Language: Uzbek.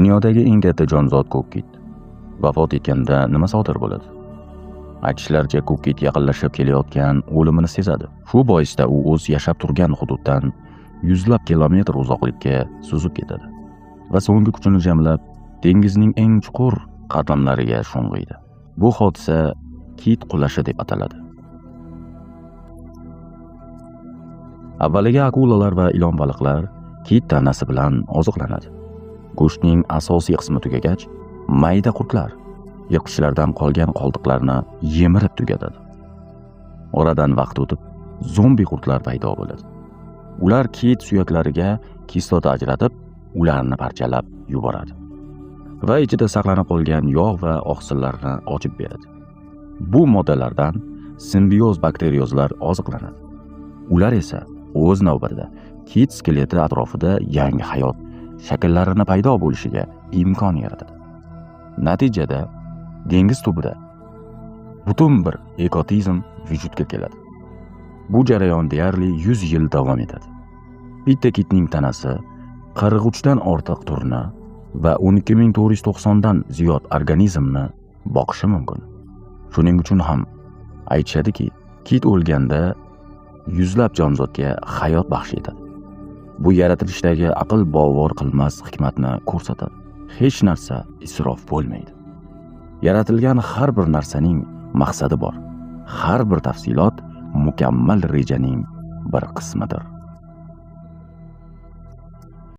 Dunyodagi eng katta jonzot ko'kkit. Vafot etganda nima sodir bo'ladi? Aytishlaricha, ko'kkit yaqinlashib kelayotgan o'limini sezadi. Shu boisda u o'z yashab turgan hududdan yuzlab kilometr uzoqlikka suzib ketadi va so'nggi kuchini jamlab dengizning eng chuqur qatlamlariga sho'ng'iydi. Bu hodisa kit qulashi deb ataladi. Avvaliga akulalar va ilon baliqlar kit tanasi bilan oziqlanadi. Go'shtning asosiy qismi tugagach, mayda qurtlar yirtqichlardan qolgan qoldiqlarni yemirib tugatadi. Oradan vaqt o'tib, zombi qurtlar paydo bo'ladi. Ular kit suyaklariga kislota ajratib, ularni parchalab yuboradi va ichida saqlanib qolgan yog' va oqsillarni ochib beradi. Bu moddalardan simbioz bakteriyozlar oziqlanadi. Ular esa o'z navbatida kit skeleti atrofida yangi hayot shakllarini paydo bo'lishiga imkon yaratadi. Natijada dengiz tubida butun bir ekotizm vujudga keladi. Bu jarayon deyarli 100 yil davom etadi. Bitta kitning tanasi 43 dan ortiq turni va 12490 dan ziyod organizmni boqishi mumkin. Shuning uchun ham aytishadiki, kit o'lganda yuzlab jonzotga hayot baxsh etadi. Bu yaratilishdagi aql bovar qilmas hikmatni ko'rsatadi. Hech narsa isrof bo'lmaydi. Yaratilgan har bir narsaning maqsadi bor. Har bir tafsilot mukammal rejaning bir qismidir.